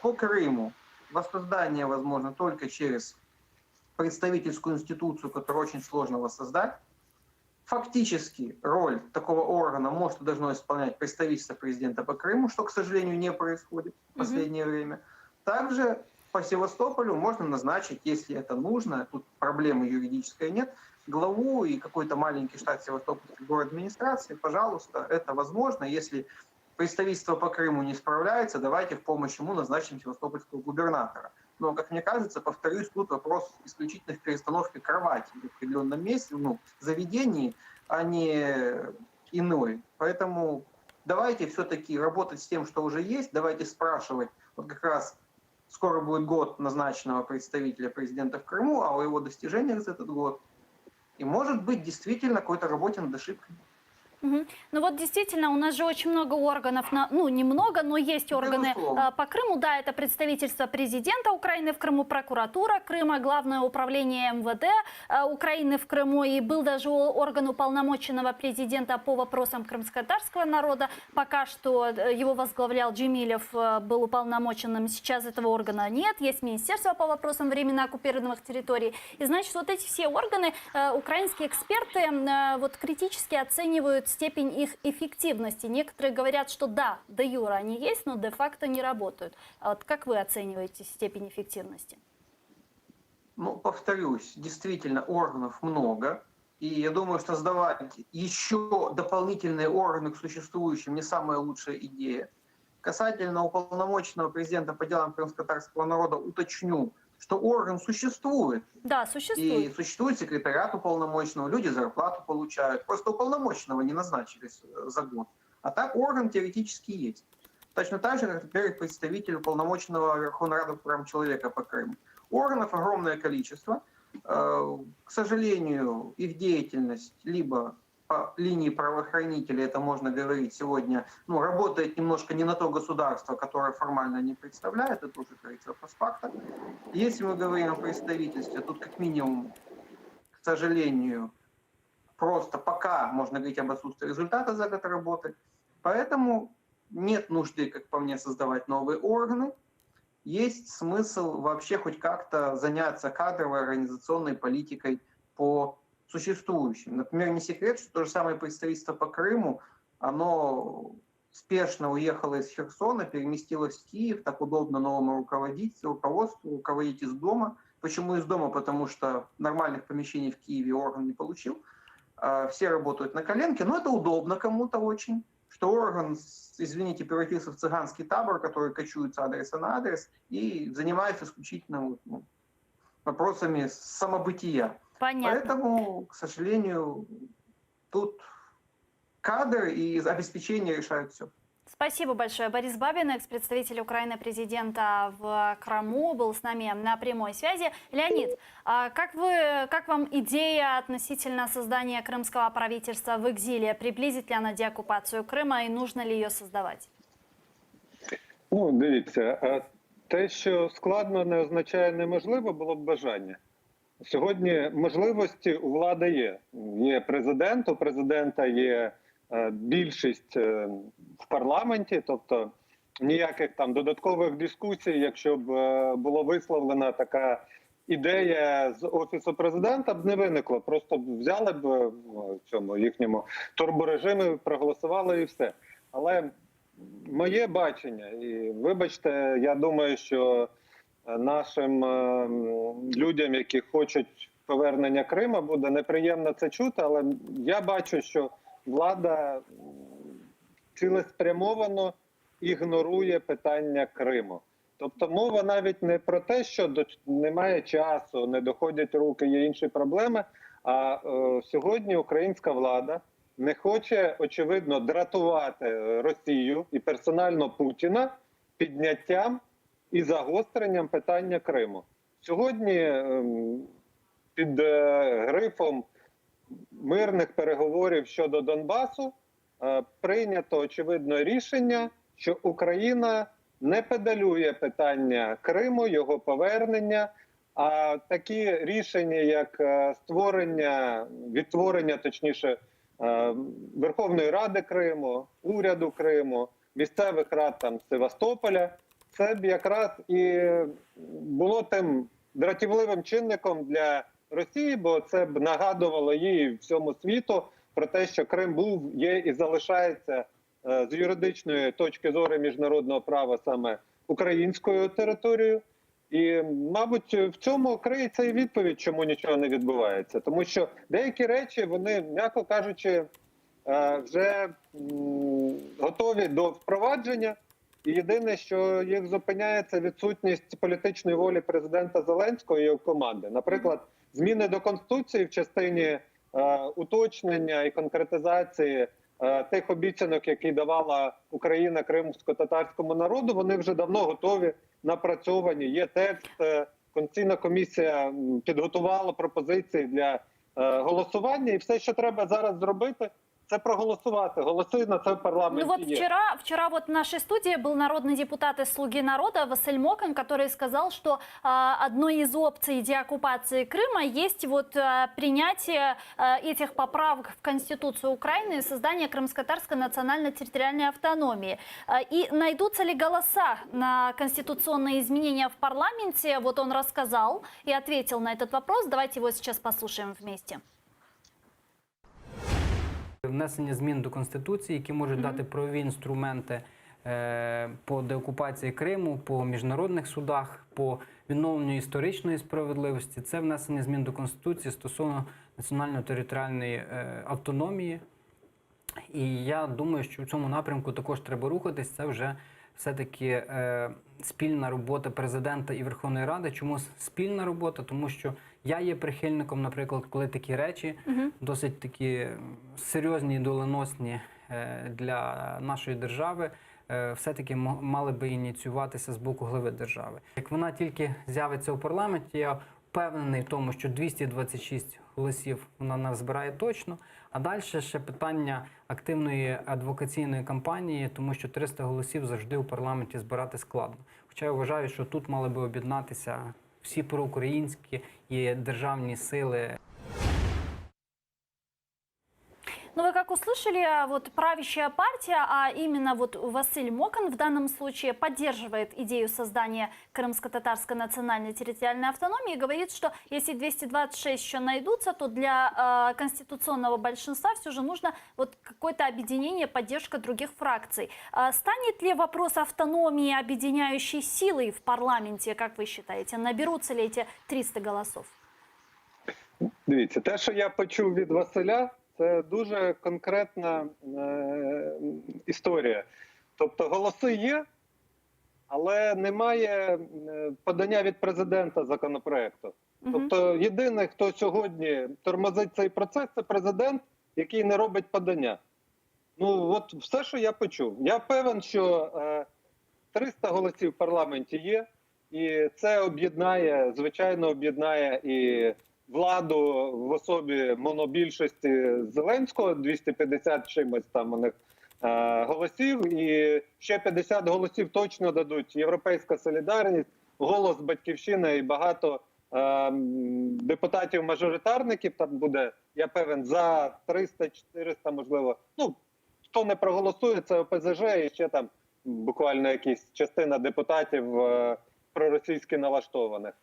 по Крыму воссоздание возможно только через представительскую институцию, которую очень сложно воссоздать. Фактически роль такого органа может и должно исполнять представительство президента по Крыму, что, к сожалению, не происходит в последнее время. Также по Севастополю можно назначить, если это нужно, тут проблемы юридической нет, главу и какой-то маленький штат Севастопольской город-администрации, пожалуйста, это возможно. Если представительство по Крыму не справляется, давайте в помощь ему назначим севастопольского губернатора. Но, как мне кажется, повторюсь, тут вопрос исключительно в перестановке кровати в определенном месте, ну, заведении, а не иной. Поэтому давайте все-таки работать с тем, что уже есть, давайте спрашивать, вот как раз скоро будет год назначенного представителя президента в Крыму, а о его достижениях за этот год. И может быть действительно какой-то работе над ошибками. Мгм. Ну вот действительно, у нас же очень много органов, ну немного, но есть органы Безусловно. по Крыму. Да, это представительство президента Украины в Крыму, прокуратура Крыма, Главное управление МВД Украины в Крыму. И был даже орган уполномоченного президента по вопросам крымско-татарского народа. Пока что его возглавлял Джемилев, был уполномоченным. Сейчас этого органа нет. Есть Министерство по вопросам временно оккупированных территорий. И значит, вот эти все органы, украинские эксперты вот критически оценивают степень их эффективности. Некоторые говорят, что да, де юра они есть, но де-факто не работают. А вот как вы оцениваете степень эффективности? Ну, повторюсь, действительно органов много. И я думаю, что создавать еще дополнительные органы к существующим не самая лучшая идея. Касательно уполномоченного президента по делам крымско-татарского народа уточню, что орган существует. Да, существует. И существует секретариат уполномоченного, люди зарплату получают. Просто уполномоченного не назначились за год. А так орган теоретически есть. Точно так же, как теперь представитель уполномоченного Верховной Рады по правам человека по Крыму. Органов огромное количество. К сожалению, их деятельность либо по линии правоохранителей, это можно говорить сегодня, работает немножко не на то государство, которое формально не представляет, это уже говорится постфактум. Если мы говорим о представительстве, тут как минимум, к сожалению, просто пока можно говорить об отсутствии результата за год работы. Поэтому нет нужды, как по мне, создавать новые органы. Есть смысл вообще хоть как-то заняться кадровой организационной политикой по существующим. Например, не секрет, что то же самое представительство по Крыму, оно спешно уехало из Херсона, переместилось в Киев, так удобно новому руководству руководить из дома. Почему из дома? Потому что нормальных помещений в Киеве орган не получил. Все работают на коленке, но это удобно кому-то очень, что орган, извините, превратился в цыганский табор, который кочует с адреса на адрес и занимается исключительно вопросами самобытия. Понятно. Поэтому, к сожалению, тут кадры и обеспечение решают все. Спасибо большое. Борис Бабин, экс-представитель Украины президента в Крыму, был с нами на прямой связи. Леонид, как вам идея относительно создания крымского правительства в экзиле? Приблизит ли она деоккупацию Крыма и нужно ли ее создавать? Ну, дивіться, те, що складно, не означає неможливо, було б бажання. Сьогодні можливості у влади є. Є президент, у президента є більшість в парламенті, тобто ніяких там додаткових дискусій, якщо б була висловлена така ідея з Офісу президента, б не виникло. Просто б взяли б в цьому їхньому турборежимі, проголосували і все. Але моє бачення, і вибачте, я думаю, що нашим людям, які хочуть повернення Криму, буде неприємно це чути, але я бачу, що влада цілеспрямовано ігнорує питання Криму. Тобто мова навіть не про те, що немає часу, не доходять руки, є інші проблеми, а сьогодні українська влада не хоче, очевидно, дратувати Росію і персонально Путіна підняттям і загостренням питання Криму. Сьогодні під грифом мирних переговорів щодо Донбасу прийнято, очевидно, рішення, що Україна не педалює питання Криму, його повернення, а такі рішення, як відтворення, точніше, Верховної Ради Криму, уряду Криму, місцевих рад там Севастополя, це б якраз і було тим дратівливим чинником для Росії, бо це б нагадувало їй всьому світу про те, що Крим був, є і залишається з юридичної точки зору міжнародного права саме українською територією. І, мабуть, в цьому криється і відповідь, чому нічого не відбувається. Тому що деякі речі, вони, м'яко кажучи, вже готові до впровадження. І єдине, що їх зупиняє, це відсутність політичної волі президента Зеленського і його команди. Наприклад, зміни до Конституції в частині уточнення і конкретизації тих обіцянок, які давала Україна кримсько-татарському народу, вони вже давно готові, напрацьовані. Є текст, Конституційна комісія підготувала пропозиції для голосування, і все, що треба зараз зробити, це проголосувати. Голоси на це в парламенті Ну вот є. вчера вот в нашей студии был народный депутат из «Слуги народа» Василь Мокан, который сказал, что одной из опций деоккупации Крыма есть вот принятие этих поправок в Конституцию Украины и создание крымско-татарской национально-территориальной автономии. И найдутся ли голоса на конституционные изменения в парламенте? Вот он рассказал и ответил на этот вопрос. Давайте его сейчас послушаем вместе. Внесення змін до Конституції, які можуть дати правові інструменти по деокупації Криму, по міжнародних судах, по відновленню історичної справедливості. Це внесення змін до Конституції стосовно національно-територіальної автономії. І я думаю, що в цьому напрямку також треба рухатись. Це вже все-таки спільна робота президента і Верховної Ради. Чому спільна робота? Тому що я є прихильником, наприклад, коли такі речі, досить такі серйозні і доленосні для нашої держави, все-таки мали би ініціюватися з боку глави держави. Як вона тільки з'явиться у парламенті, я впевнений в тому, що 226 голосів вона назбирає точно, а далі ще питання активної адвокаційної кампанії, тому що 300 голосів завжди у парламенті збирати складно. Хоча я вважаю, що тут мали би об'єднатися всі проукраїнські і державні сили. Ну, вы как услышали, вот правящая партия, а именно вот Василь Мокан в данном случае поддерживает идею создания крымско-татарской национальной территориальной автономии и говорит, что если 226 еще найдутся, то для конституционного большинства все же нужно вот какое-то объединение, поддержка других фракций. Станет ли вопрос автономии объединяющей силой в парламенте, как вы считаете? Наберутся ли эти 300 голосов? Дивіться, те, що я почув від Василя, це дуже конкретна історія. Тобто голоси є, але немає подання від президента законопроекту. Тобто єдиний, хто сьогодні тормозить цей процес, це президент, який не робить подання. Ну от все, що я почув. Я певен, що 300 голосів в парламенті є, і це об'єднає, звичайно, об'єднає і владу в особі монобільшості Зеленського, 250 чимось там у них голосів, і ще 50 голосів точно дадуть «Європейська солідарність», «Голос», «Батьківщина» і багато депутатів-мажоритарників там буде, я певен, за 300-400, можливо. Ну, хто не проголосує, це ОПЗЖ і ще там буквально якась частина депутатів проросійськи налаштованих.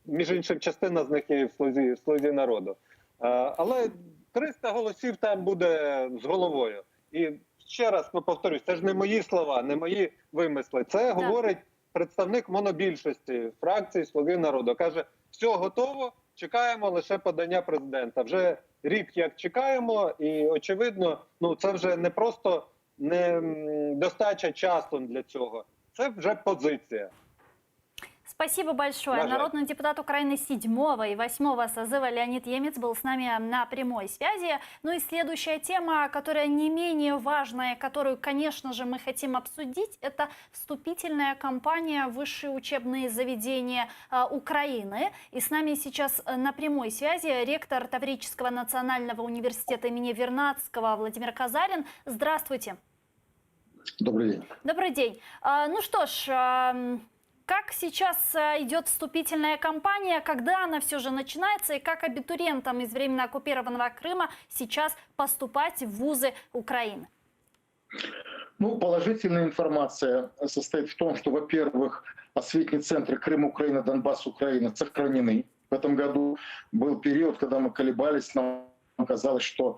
Між іншим, частина з них є в слузі народу. Але 300 голосів там буде з головою. І ще раз повторюсь, це ж не мої слова, не мої вимисли. Це говорить представник монобільшості фракції «Слуги народу». Каже, все готово, чекаємо лише подання президента. Вже рік як чекаємо, і очевидно, ну це вже не просто недостача часу для цього, це вже позиція. Спасибо большое. Народный депутат Украины 7 и 8 созыва Леонид Емец был с нами на прямой связи. Ну и следующая тема, которая не менее важная, которую, конечно же, мы хотим обсудить, это вступительная кампания в высшие учебные заведения Украины. И с нами сейчас на прямой связи ректор Таврического национального университета имени Вернадского Владимир Казарин. Здравствуйте. Добрый день. Добрый день. Ну что ж... Как сейчас идет вступительная кампания, когда она все же начинается и как абитуриентам из временно оккупированного Крыма сейчас поступать в вузы Украины? Ну, положительная информация состоит в том, что, во-первых, осветные центры Крым, Украина, Донбасс, Украина сохранены. В этом году был период, когда мы колебались, нам казалось, что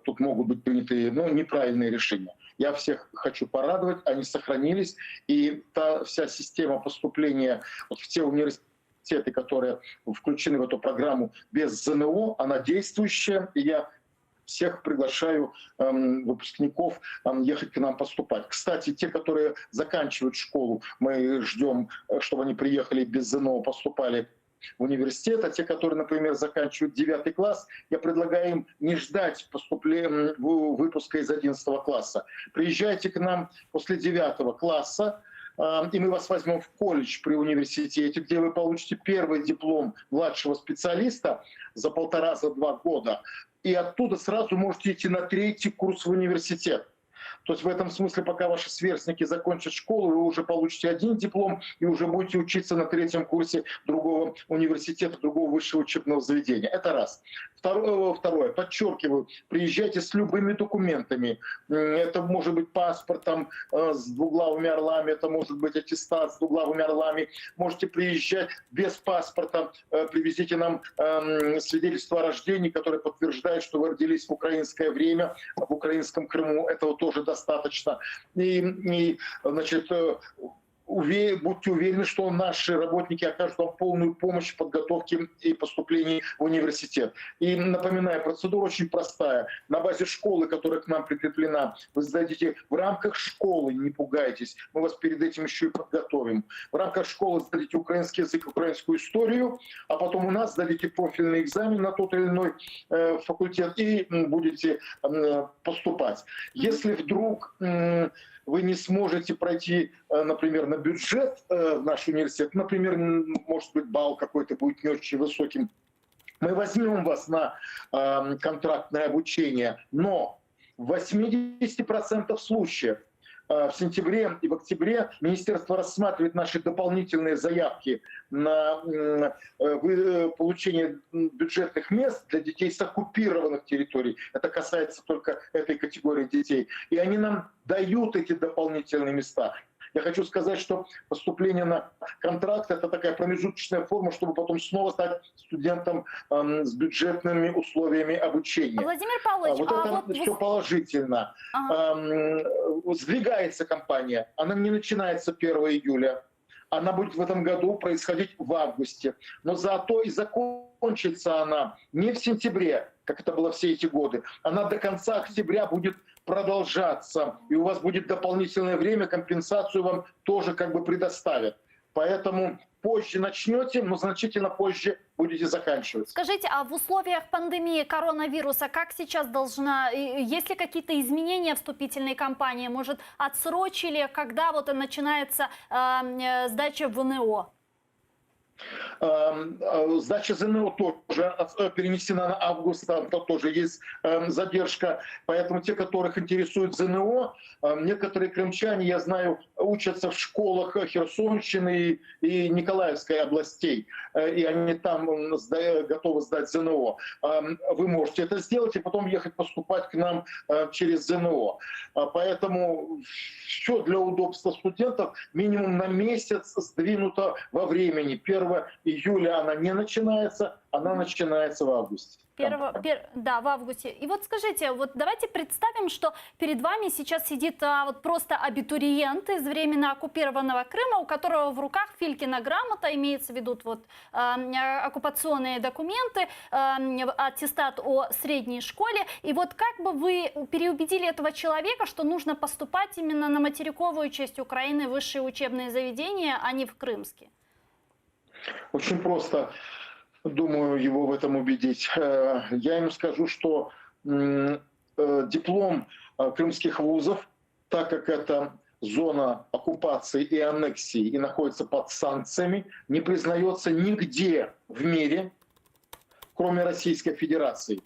тут могут быть приняты неправильные решения. Я всех хочу порадовать, они сохранились, и та вся система поступления в те университеты, которые включены в эту программу без ЗНО, она действующая, и я всех приглашаю выпускников ехать к нам поступать. Кстати, те, которые заканчивают школу, мы ждем, чтобы они приехали без ЗНО, поступали в университет, а те, которые, например, заканчивают 9 класс, я предлагаю им не ждать поступления, выпуска из 11 класса. Приезжайте к нам после 9 класса, и мы вас возьмем в колледж при университете, где вы получите первый диплом младшего специалиста за 1,5-2 года, и оттуда сразу можете идти на 3-й курс в университет. То есть в этом смысле, пока ваши сверстники закончат школу, вы уже получите 1 диплом и уже будете учиться на 3-м курсе другого университета, другого высшего учебного заведения. Это раз. Второе. Подчеркиваю, приезжайте с любыми документами. Это может быть паспорт с двуглавыми орлами, это может быть аттестат с двуглавыми орлами. Можете приезжать без паспорта, привезите нам свидетельство о рождении, которое подтверждает, что вы родились в украинское время, в украинском Крыму. Этого тоже достаточно. Значит, будьте уверены, что наши работники окажут вам полную помощь в подготовке и поступлении в университет. И напоминаю, процедура очень простая. На базе школы, которая к нам прикреплена, вы сдадите в рамках школы, не пугайтесь, мы вас перед этим еще и подготовим. В рамках школы сдадите украинский язык, украинскую историю, а потом у нас сдадите профильный экзамен на тот или иной факультет и будете поступать. Если вдруг вы не сможете пройти, например, на бюджет в наш университет, например, может быть, балл какой-то будет не очень высоким, мы возьмем вас на контрактное обучение, но в 80% случаев в сентябре и в октябре министерство рассматривает наши дополнительные заявки на получение бюджетных мест для детей с оккупированных территорий. Это касается только этой категории детей. И они нам дают эти дополнительные места. Я хочу сказать, что поступление на контракт – это такая промежуточная форма, чтобы потом снова стать студентом с бюджетными условиями обучения. Владимир Павлович, вот это все положительно. Сдвигается кампания, она не начинается 1 июля. Она будет в этом году происходить в августе. Но зато и закончится она не в сентябре, как это было все эти годы. Она до конца октября будет продолжаться. И у вас будет дополнительное время, компенсацию вам тоже как бы предоставят. Поэтому позже начнете, но значительно позже будете заканчивать. Скажите, а в условиях пандемии коронавируса как сейчас есть ли какие-то изменения вступительной кампании? Может, отсрочили, когда вот начинается сдача ВНО? Сдача ЗНО тоже перенесена на август, там тоже есть задержка. Поэтому те, которых интересует ЗНО, некоторые крымчане, я знаю, учатся в школах Херсонщины и Николаевской областей. И они там готовы сдать ЗНО. Вы можете это сделать и потом ехать поступать к нам через ЗНО. Поэтому все для удобства студентов минимум на месяц сдвинуто во времени. 1 июля она не начинается, она начинается в августе. Да, в августе. И вот скажите, вот давайте представим, что перед вами сейчас сидит вот просто абитуриент из временно оккупированного Крыма, у которого в руках Филькина грамота, имеется в виду вот оккупационные документы, аттестат о средней школе. И вот как бы вы переубедили этого человека, что нужно поступать именно на материковую часть Украины, высшие учебные заведения, а не в крымские? Очень просто, думаю, его в этом убедить. Я ему скажу, что диплом крымских вузов, так как это зона оккупации и аннексии и находится под санкциями, не признается нигде в мире, кроме Российской Федерации.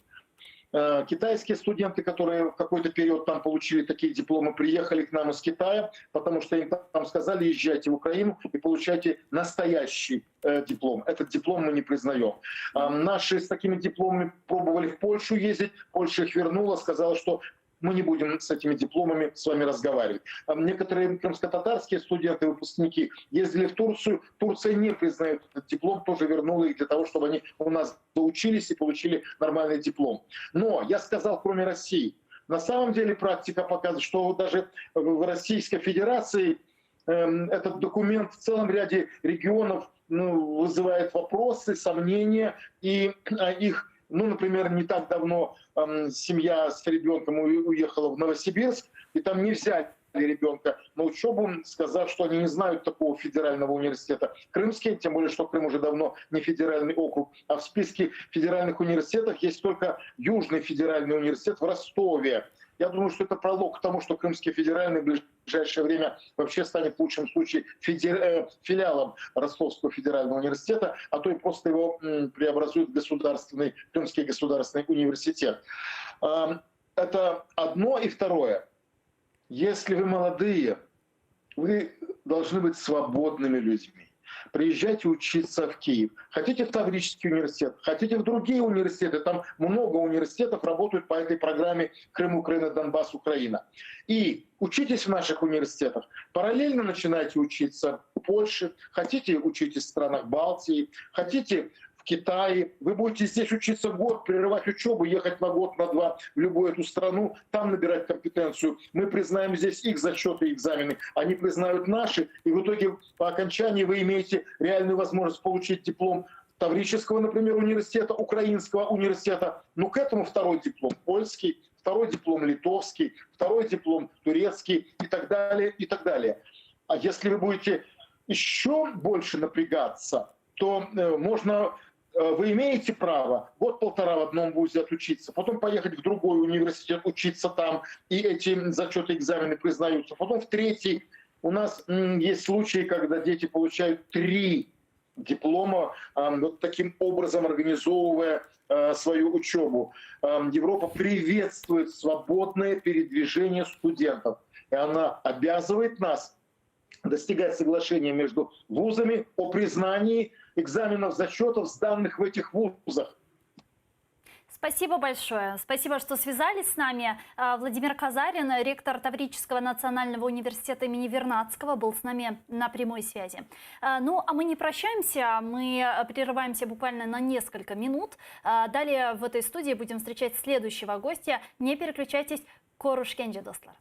Китайские студенты, которые в какой-то период там получили такие дипломы, приехали к нам из Китая, потому что им там сказали: езжайте в Украину и получайте настоящий диплом. Этот диплом мы не признаем. Наши с такими дипломами пробовали в Польшу ездить, Польша их вернула, сказала, что мы не будем с этими дипломами с вами разговаривать. Некоторые крымско-татарские студенты, выпускники ездили в Турцию. Турция не признает этот диплом, тоже вернула их для того, чтобы они у нас доучились и получили нормальный диплом. Но я сказал, кроме России, на самом деле практика показывает, что даже в Российской Федерации этот документ в целом ряде регионов вызывает вопросы, сомнения, и их, например, не так давно семья с ребенком уехала в Новосибирск, и там нельзя ребенка на учебу, сказав, что они не знают такого федерального университета. Крымский, тем более, что Крым уже давно не федеральный округ, а в списке федеральных университетов есть только Южный федеральный университет в Ростове. Я думаю, что это пролог к тому, что Крымский федеральный в ближайшее время вообще станет в лучшем случае филиалом Ростовского федерального университета, а то и просто его преобразуют в государственный, Крымский государственный университет. Это одно. И второе. Если вы молодые, вы должны быть свободными людьми. Приезжайте учиться в Киев. Хотите в Таврический университет, хотите в другие университеты. Там много университетов работают по этой программе Крым, Украина, Донбасс, Украина. И учитесь в наших университетах. Параллельно начинайте учиться в Польше. Хотите, учитесь в странах Балтии. Хотите в Китае. Вы будете здесь учиться год, прерывать учебу, ехать на год, на два в любую эту страну, там набирать компетенцию. Мы признаем здесь их зачеты и экзамены, они признают наши, и в итоге по окончании вы имеете реальную возможность получить диплом Таврического, например, университета, Украинского университета. Но к этому второй диплом польский, второй диплом литовский, второй диплом турецкий и так далее, и так далее. А если вы будете еще больше напрягаться, то вы имеете право год-полтора в одном вузе отучиться, потом поехать в другой университет, учиться там, и эти зачеты, экзамены признаются. Потом в третий. У нас есть случаи, когда дети получают 3 диплома, вот таким образом организовывая свою учебу. Европа приветствует свободное передвижение студентов, и она обязывает нас достигать соглашения между вузами о признании экзаменов, зачетов, сданных в этих вузах. Спасибо большое. Спасибо, что связались с нами. Владимир Казарин, ректор Таврического национального университета имени Вернадского, был с нами на прямой связи. Ну, а мы не прощаемся, мы прерываемся буквально на несколько минут. Далее в этой студии будем встречать следующего гостя. Не переключайтесь. Коруш Кенджи, достлар.